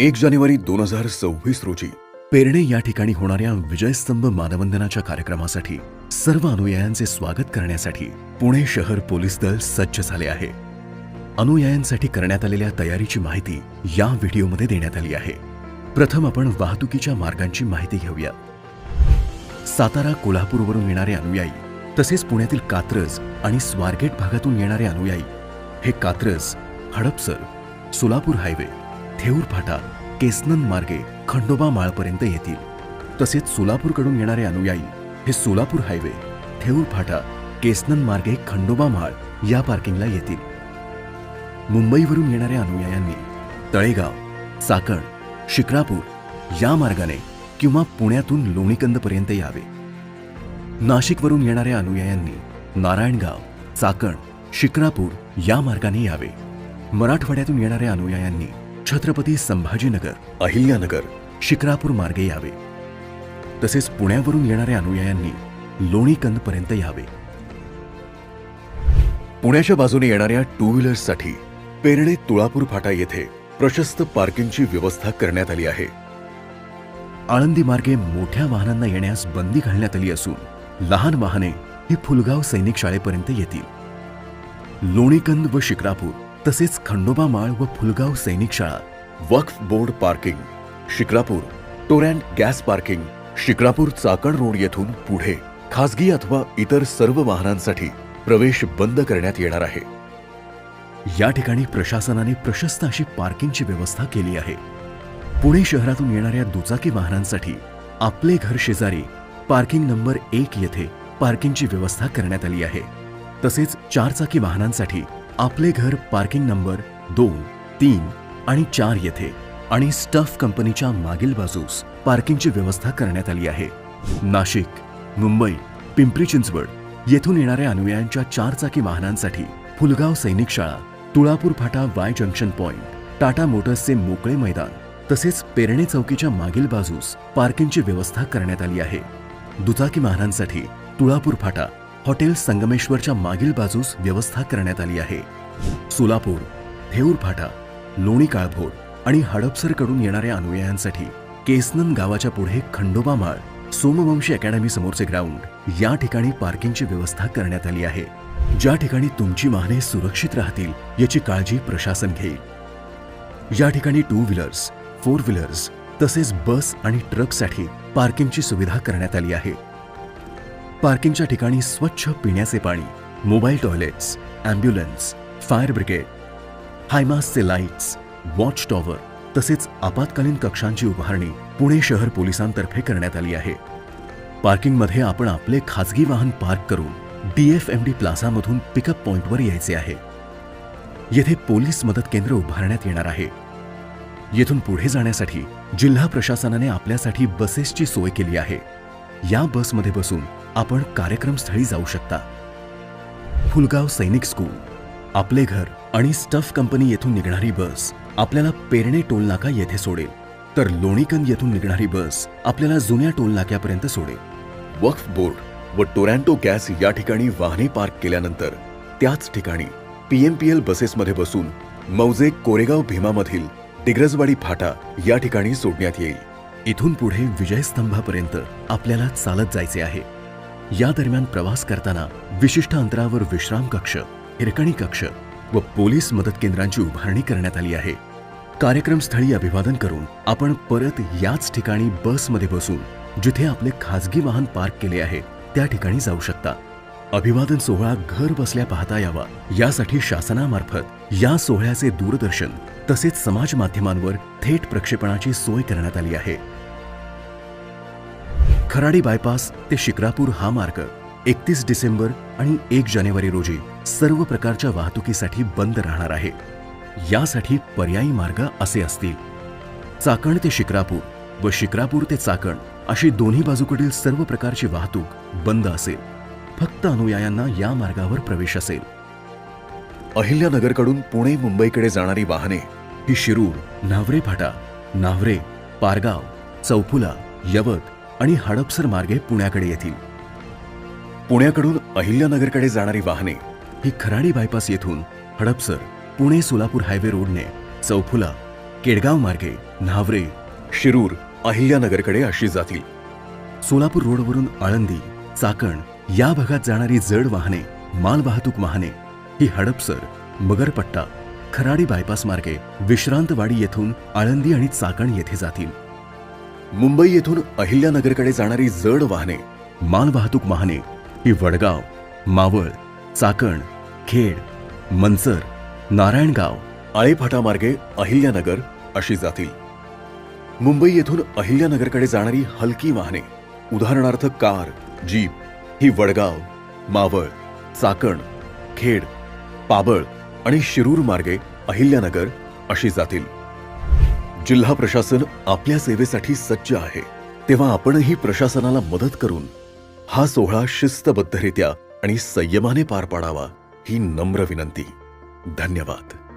1 जानेवारी 2026 रोजी पेरणे या ठिकाणी होणाऱ्या विजयस्तंभ मानवंदनाच्या कार्यक्रमासाठी सर्व अनुयायांचे स्वागत करण्यासाठी पुणे शहर पोलीस दल सज्ज झाले आहे. अनुयायांसाठी करण्यात आलेल्या तयारीची माहिती या व्हिडिओमध्ये देण्यात आली आहे. प्रथम आपण वाहतुकीच्या मार्गांची माहिती घेऊया. सातारा कोल्हापूरवरून येणारे अनुयायी तसेच पुण्यातील कात्रज आणि स्वारगेट भागातून येणारे अनुयायी हे कात्रज, हडपसर, सोलापूर हायवे, थेऊर फाटा, केसनन मार्गे खंडोबा माळपर्यंत येतील. तसेच सोलापूरकडून येणारे अनुयायी हे सोलापूर हायवे, थेऊर फाटा, केसनन मार्गे खंडोबा माळ या पार्किंगला येतील. मुंबईवरून येणाऱ्या अनुयायांनी तळेगाव, चाकण, शिक्रापूर या मार्गाने किंवा पुण्यातून लोणीकंदपर्यंत यावे. नाशिकवरून येणाऱ्या अनुयायांनी नारायणगाव, चाकण, शिक्रापूर या मार्गाने यावे. मराठवाड्यातून येणाऱ्या अनुयायांनी छत्रपती संभाजीनगर, अहिल्यानगर, शिक्रापूर मार्गे यावे. तसेच पुण्यावरून येणाऱ्या अनुयायांनी लोणीकंदपर्यंत यावे. पुण्याच्या बाजूने येणाऱ्या टू व्हीलर्ससाठी पेरणे तुळापूर फाटा येथे प्रशस्त पार्किंगची व्यवस्था करण्यात आली आहे. आळंदी मार्गे मोठ्या वाहनांना येण्यास बंदी घालण्यात आली असून लहान वाहने ही फुलगाव सैनिक शाळेपर्यंत येतील. लोणीकंद व शिक्रापूर तसेच खंडोबा माळ व फुलगाव सैनिक शाळा, Waqf board parking, Shikrapur, torrent gas parking, Shikrapur Chakan road येथून पुढे खासगी अथवा इतर सर्व वाहनांसाठी प्रवेश बंद करण्यात येणार आहे. या ठिकाणी प्रशासनाने प्रशस्त अशी पार्किंगची व्यवस्था केली आहे. पुणे शहरातून येणाऱ्या दुचाकी वाहनांसाठी आपले घर शेजारी पार्किंग नंबर 1 येथे पार्किंगची व्यवस्था करण्यात आली आहे. तसेच चारचाकी वाहनांसाठी आपले घर पार्किंग नंबर 2, 3 आणि 4 येथे आणि स्टफ कंपनीच्या मागील बाजूस पार्किंगची व्यवस्था करण्यात आली आहे. नाशिक, मुंबई, पिंपरी चिंचवड येथून येणाऱ्या अनुयायांच्या चारचाकी वाहनांसाठी फुलगाव सैनिक शाळा, तुळापूर फाटा वाय जंक्शन पॉइंट, टाटा मोटर्सचे मोकळे मैदान तसेच पेरणे चौकीच्या मागील बाजूस पार्किंगची व्यवस्था करण्यात आली आहे. दुचाकी वाहनांसाठी तुळापूर फाटा, हॉटेल संगमेश्वरच्या मागील बाजूस व्यवस्था करण्यात आली आहे. सोलापूर, थेऊर फाटा, लोणी काळभोर आणि हडपसरकडून येणाऱ्या अनुयायांसाठी केसनन गावाच्या पुढे खंडोबा माळ, सोमवंशी अकॅडमी समोरचे ग्राउंड या ठिकाणी पार्किंगची व्यवस्था करण्यात आली आहे. ज्या ठिकाणी तुमची वाहने सुरक्षित राहतील याची काळजी प्रशासन घेईल. या ठिकाणी टू व्हीलर्स, 4 व्हीलर्स तसेच बस आणि ट्रकसाठी पार्किंगची सुविधा करण्यात आली आहे. पार्किंगच्या ठिकाणी स्वच्छ पिण्याचे पाणी, mobile toilets, ambulance, fire brigade, हायमासचे लाईट्स, वॉच टॉवर तसेच आपत्कालीन कक्षांची उभारणी पुणे शहर पोलिसांतर्फे करण्यात आली आहे. पार्किंगमध्ये आपण आपले खासगी वाहन पार्क करून DFMD प्लाझामधून पिकअप पॉइंटवर यायचे आहे. येथे पोलीस मदत केंद्र उभारण्यात येणार आहे. येथून पुढे जाण्यासाठी जिल्हा प्रशासनाने आपल्यासाठी बसेसची सोय केली आहे. या बसमध्ये बसून आपण कार्यक्रमस्थळी जाऊ शकता. फुलगाव सैनिक स्कूल, आपले घर आणि स्टफ कंपनी येथून निघणारी बस आपल्याला पेरणे टोल नाका येथे सोडेल, तर लोणीकंद येथून निघणारी बस आपल्याला जुन्या टोल नाक्यापर्यंत सोडेल. वक्फ बोर्ड व टोरॅन्टो गॅस या ठिकाणी वाहने पार्क केल्यानंतर त्याच ठिकाणी PMPL बसेसमध्ये बसून मौजे कोरेगाव भीमामधील डिग्रजवाडी फाटा या ठिकाणी सोडण्यात येईल. इथून पुढे विजयस्तंभापर्यंत आपल्याला चालत जायचे आहे. या दरम्यान प्रवास करताना विशिष्ट अंतरावर विश्राम कक्ष, हिरकणी कक्ष व पोलीस मदत केंद्रांची उभारणी करण्यात आली आहे. कार्यक्रमस्थळी अभिवादन करून आपण परत याच ठिकाणी बसमध्ये बसून जिथे आपले खासगी वाहन पार्क केले आहे त्या ठिकाणी जाऊ शकता. अभिवादन सोहळा घर बसल्या पाहता यावा यासाठी शासनामार्फत या सोहळ्याचे दूरदर्शन तसेच समाज माध्यमांवर थेट प्रक्षेपणाची सोय करण्यात आली आहे. खराडी बायपास ते शिक्रापूर हा मार्ग 31 डिसेंबर आणि 1 जानेवारी रोजी सर्व प्रकारच्या वाहतुकीसाठी बंद राहणार आहे. यासाठी पर्यायी मार्ग असे असतील: चाकण ते शिक्रापूर व शिक्रापूर ते चाकण अशी दोन्ही बाजूकडील सर्व प्रकारची वाहतूक बंद असेल. फक्त अनुयायांना या मार्गावर प्रवेश असेल. अहिल्यानगरकडून पुणे मुंबईकडे जाणारी वाहने ही शिरूर, न्हावरे फाटा, न्हावरे, पारगाव, चौफुला, यवत आणि हडपसर मार्गे पुण्याकडे येतील. पुण्याकडून अहिल्यानगरकडे जाणारी वाहने ही खराडी बायपास येथून हडपसर, पुणे सोलापूर हायवे रोडने चौफुला, केडगाव मार्गे न्हावरे, शिरूर, अहिल्यानगरकडे अशी जातील. सोलापूर रोडवरून आळंदी, चाकण या भागात जाणारी जड वाहने, मालवाहतूक वाहने ही हडपसर, मगरपट्टा, खराडी बायपास मार्गे विश्रांतवाडी येथून आळंदी आणि चाकण येथे जातील. मुंबई येथून अहिल्यानगरकडे जाणारी जड वाहने, मालवाहतूक वाहने ही वडगाव, मावळ, चाकण, खेड, मंचर, नारायणगाव, आळेफाटा मार्गे अहिल्यानगर अशी जातील. मुंबई येथून अहिल्यानगरकडे जाणारी हलकी वाहने, उदाहरणार्थ कार, जीप ही वडगाव, मावळ, चाकण, खेड, पाबळ आणि शिरूर मार्गे अहिल्यानगर अशी जातील. जिल्हा प्रशासन आपल्या सेवेसाठी सज्ज आहे, तेव्हा आपणही प्रशासनाला मदत करून हा सोहळा शिस्तबद्धरित्या आणि संयमाने पार पाडावा ही नम्र विनंती. धन्यवाद.